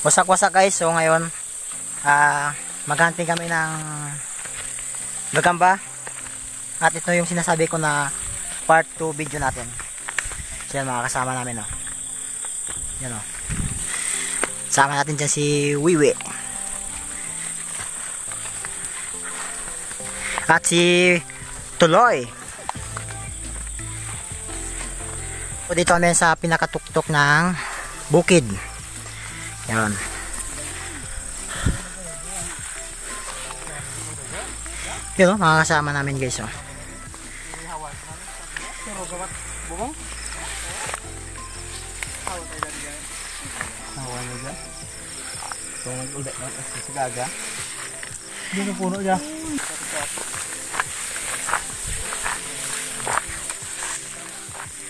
Wasak-wasak guys. So ngayon, maghunting kami ng gagamba. At ito yung sinasabi ko na part 2 video natin. So yan, mga kasama namin, oh. Yan, oh. Sama natin dyan si Wiwi. At si Tuloy. So dito kami sa pinakatuktok ng bukid. Yan. Yun, mga kasama namin guys, oh.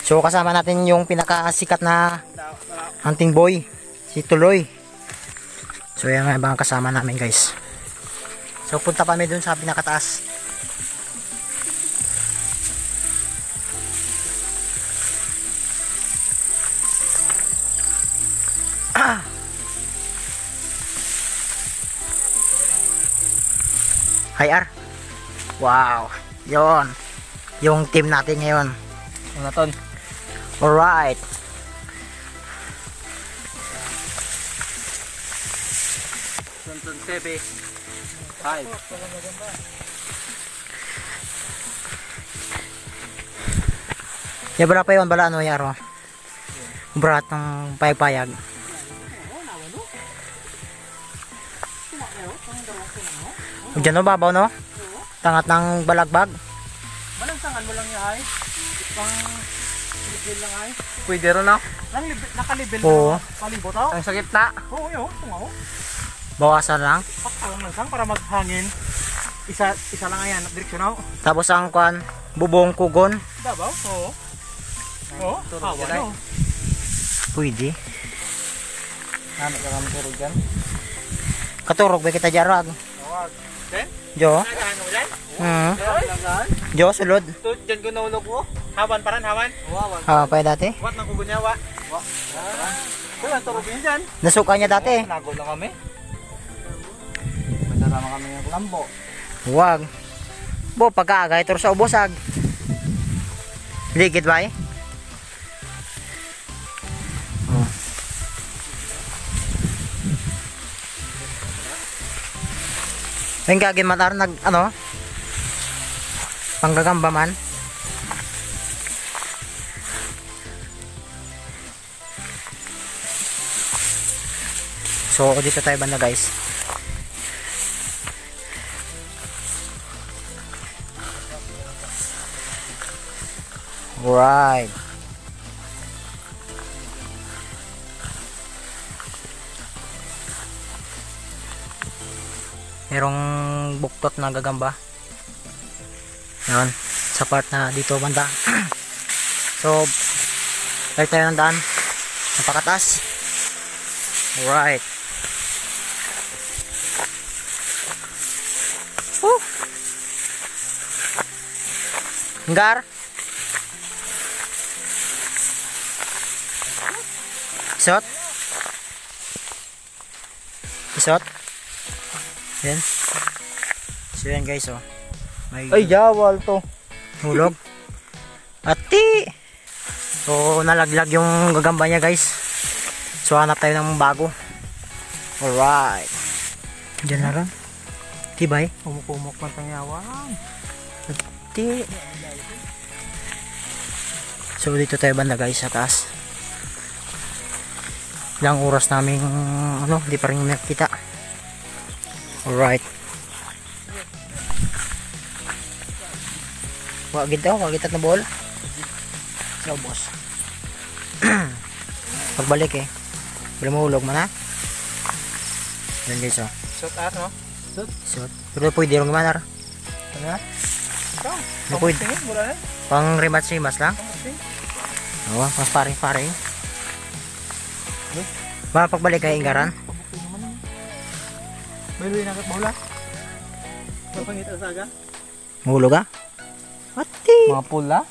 So kasama natin yung pinakasikat na hunting boy, si Tuloy. So yan mga kasama namin guys. So punta kami dun sa pinakataas. Hi R. Wow. Yon. Yung team natin ngayon. Yung naton. Alright. Sunsun Sebe. Hi. Ya berapa yon bala ano yaro? Berat ng payag-payag. Diyan no babaw no? Tangat ng balagbag. Malangsangan mo lang ya ay. Pang level lang ay. Pwede ron na. Naka-level Oo. na palibot oh. Ang sakit na. Oo, yo, tungaw. Bawasan lang. Pakawang langsang para maghangin. Isa lang ayan, direksyon oh. Tapos ang kwan, bubong kugon. Dabaw? Oo. Oo, hawa no. Pwede. Ano ka kami turog dyan? Katurog ba kita jarag? Tawag. Then? Jo. Nagahan mo dyan? Jo, sulod. Dyan ko naulog ko. Hawan paran, hawan. Hawan. Pa dati. Wat nang kugun niya, wa. Wala, turog yun dyan. Nasuka niya dati. Nago lang kami. Masarama kami ng lambo. Huwag. Bo, pagkaagay, turo sa ubosag. Ligid ba eh? Oh. Yung gagawin matar, ano? Panggagamba man. So, dito tayo banda guys. Right. Merong buktot na gagamba. Yan. Sa part na dito banda. So, tayo ng daan. Napakataas. Right. Nggar. Isot. Isot. Yan. So yan guys, oh. May Ay, jawal to. hulog. Ati. So nalaglag yung gagamba niya guys. So hanap tayo ng bago. Alright. Diyan na rin. Tibay. Umukumok man tangyawan. Ati. So dito tayo banda guys sa taas. Ilang oras namin ano, di pa rin nakita. Alright. Wag kita na ball. So boss. Pagbalik eh. Wala mahulog man ha. Yan guys oh. Shot at no? Shot. Pero pwede rin manar. Ano? Ito. Pwede. Pang rematch lang. Oo, pang paring. Ba pagbalik kay Ingaran. May luwi na kat bola. Papangita saga. Mahulog ah. Ati. Mga pula.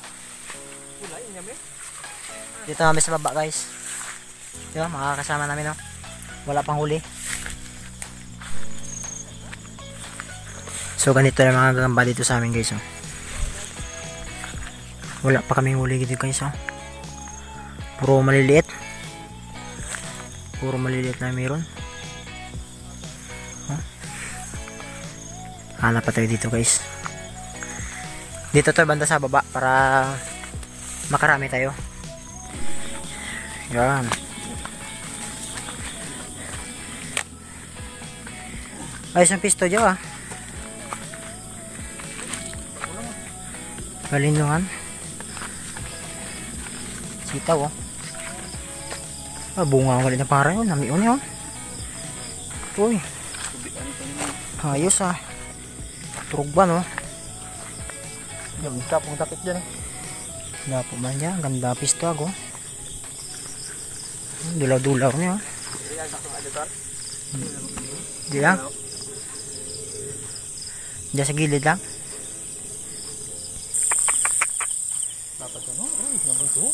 Pula yun yamin. Dito kami sa baba guys. Yo, makakasama namin no. Wala pang huli. So ganito lang mga gagamba dito sa amin guys. Oh. Wala pa kaming huli dito guys. Oh. Puro maliliit. Puro maliliit na meron. Oh. Hanap pa tayo dito guys. Dito tayo banda sa baba para makarami tayo. Yan. Ayos ang pisto dyan ah. Kalindungan. Sitaw oh. Ah, bunga ang galit na para yun. Namion yun. Uy. Ayos ah. Turugban oh. Yung kapong takip dyan eh. Dapo man dyan. Ganda pisto ako. Dulaw-dulaw niya. Di lang. Diyan sa gilid lang. Dapat ano? Oh, dapat ito.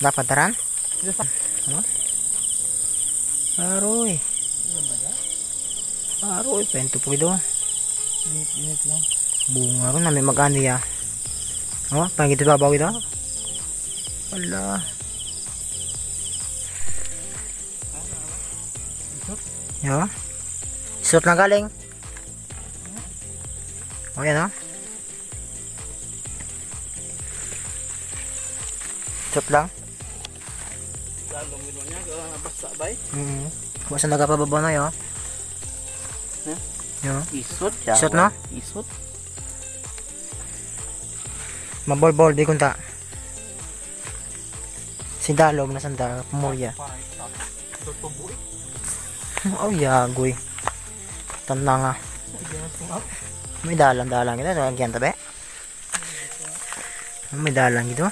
Dapat taran? Ano? Aroy. Aroy. Pento po ito. Init lang. Bunga ron na may mag-ano ya. Oh, pangit ito babaw ito. Wala. Yo. Isot lang galing. O yan o. Isot lang. Lalong gino niya, basta bay. Kung saan nagapababa na yo. Yo. Isot. Isot no? Isot. Mabol-bol di kunta. Sindalog na sanda. Pumurya. Oh yagoy. Tanda nga. May dalang-dalang gitu. Lagyan tabi. May dalang gitu.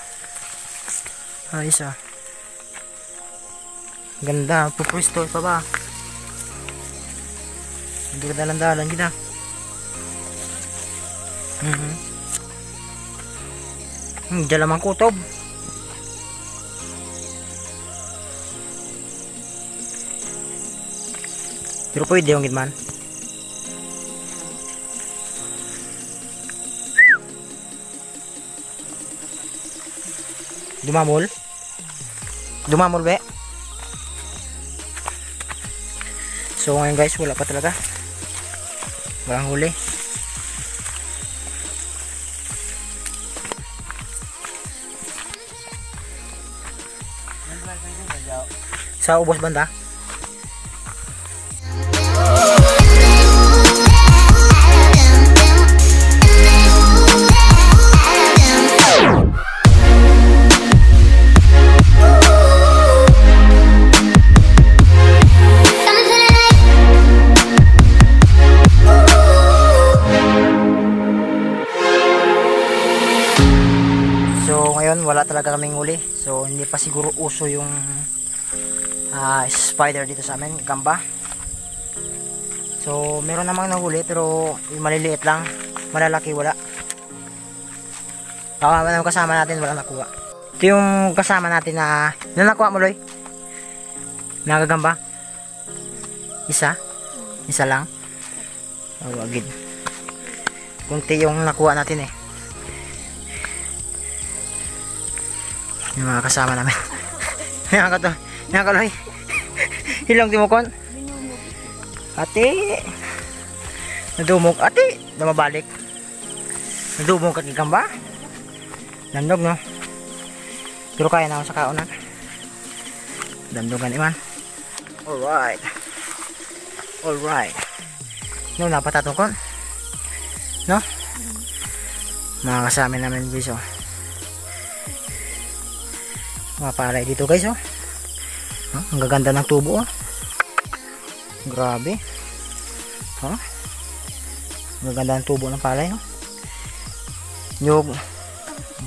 Ayos ah. Ganda. Pupwesto pa ba? Hindi ka dalang-dalang gitu. Diyan lamang kutob. Pero pwede yung gitman. Dumamol. Dumamol be. So ngayon guys, wala pa talaga. Walang huli. Sa ubos banda. So ngayon wala talaga kaming huli. So hindi pa siguro uso yung spider dito sa amin, gamba. So meron namang nahuli pero yung maliliit lang, malalaki wala. Baka yung kasama natin wala nakuha. Ito yung kasama natin na nakuha mo Loy? Nagagamba? Isa lang. Oh, wagid. Kunti yung nakuha natin eh. Yung mga kasama namin. Nakakaloy. Hilong timukon. Ate. Nadumog. Ate. Dumabalik. Nadumog ka gigamba. Dandog no. Pero kaya na ako sa kaunan. Dandogan iman. Alright. Alright. No, napatatong kon. No? Mga kasama namin guys oh. Mga palay dito guys oh. Ang gaganda ng tubo oh. Grabe. Oh. Ang gaganda ng tubo ng palay oh. Nyug,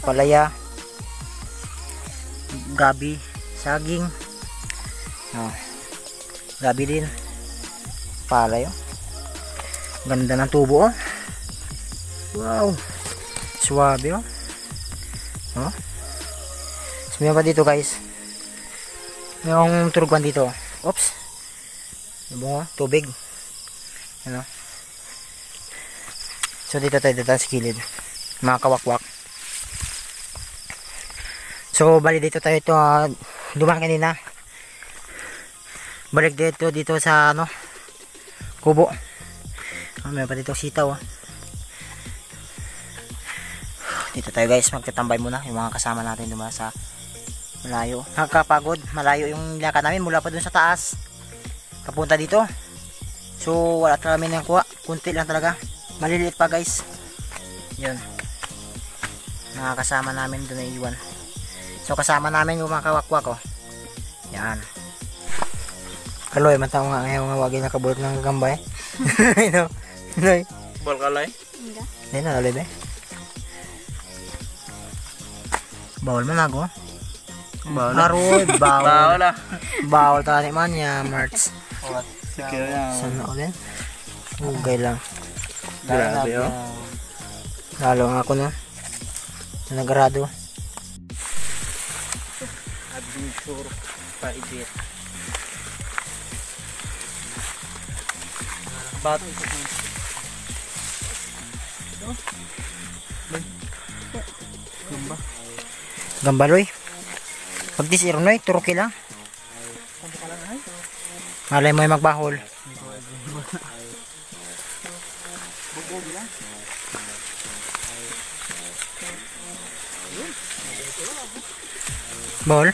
palaya, gabi, saging. Oh. Gabi din. Palay oh. Ganda ng tubo oh. Wow. Suwabe oh. Oh. Sumaya pa dito guys. Yung turugban dito. Oops. Bungo, tubig. Ano? So dito tayo sa kilid. Mga kawakwak. So bali dito tayo ito dumaan kanina. Balik dito sa ano kubo. May pa dito sitaw. Dito tayo guys, magtatambay muna yung mga kasama natin dumaan sa malayo. Nakakapagod, malayo yung lakad namin mula pa dun sa taas papunta dito. So wala talaga kami nang kuha, kunti lang talaga, maliliit pa guys. Yun, mga kasama namin dun na iwan. So kasama namin yung mga kawakwak. Yan. Kaloy, matao nga ngayon nga wagi nakabulot ng gambay. Ino. Noy. Bal kalay? Hindi na laloy be. Bawal man ako. Bawal. Aroy, bawal. Bawal ah. Bawal tani man niya, Marts. Sige yan. Sana ulit. Ugay lang. Grabe oh. Lalo nga ako no. Nagrado. Adventure paibit. Bato. Gamba. Gambaloy. Pag disirnoy, turuki lang. Malay mo yung magbahol. Bahol?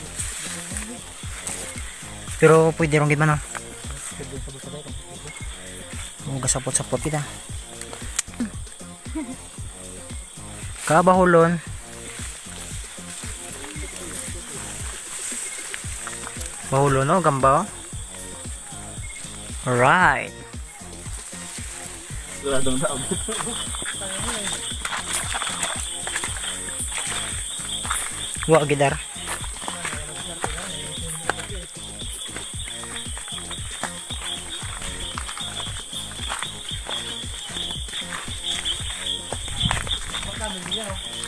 Pero pwede rin gimana? Gasapot-sapot kita. Kabahulon. Bahulon no, gamba. Alright. Guradong na abot. Wa gidar.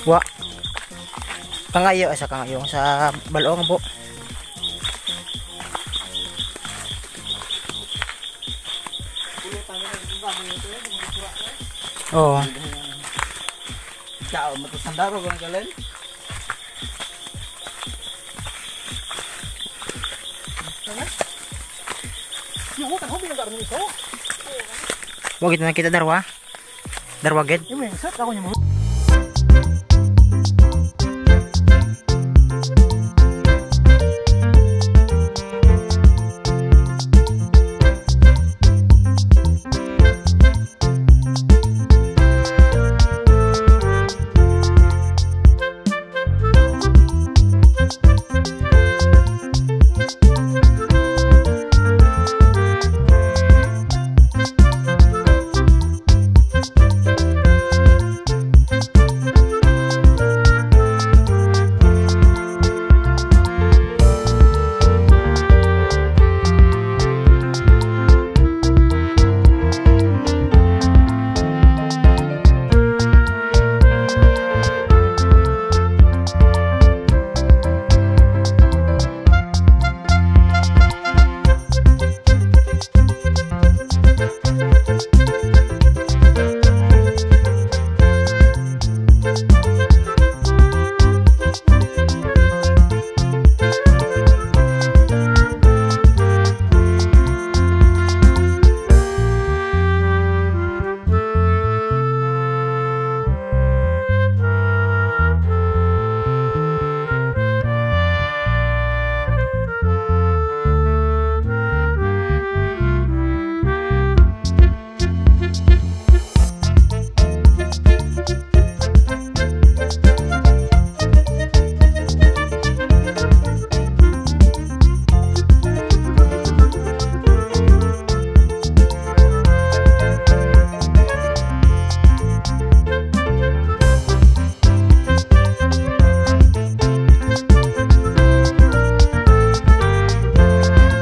Wa. Kangayo sa kangayo sa balong po. Oh. Ciao, matusandaro kang kalen. Yung kan hobi ng karno iso. Wag ito na kita darwa. Darwa ged. Yung set ako niyo mo.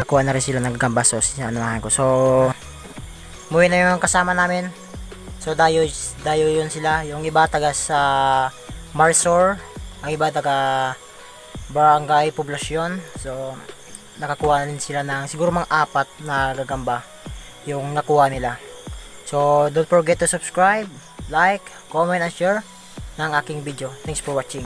Kuha na rin sila ng gamba, so sinanahan ko. So muwi na yung kasama namin. So dayo yun sila. Yung iba taga sa Marsor, ang iba taga Barangay Poblacion. So nakakuha rin sila ng siguro mga 4 na gagamba yung nakuha nila. So don't forget to subscribe, like, comment and share ng aking video. Thanks for watching.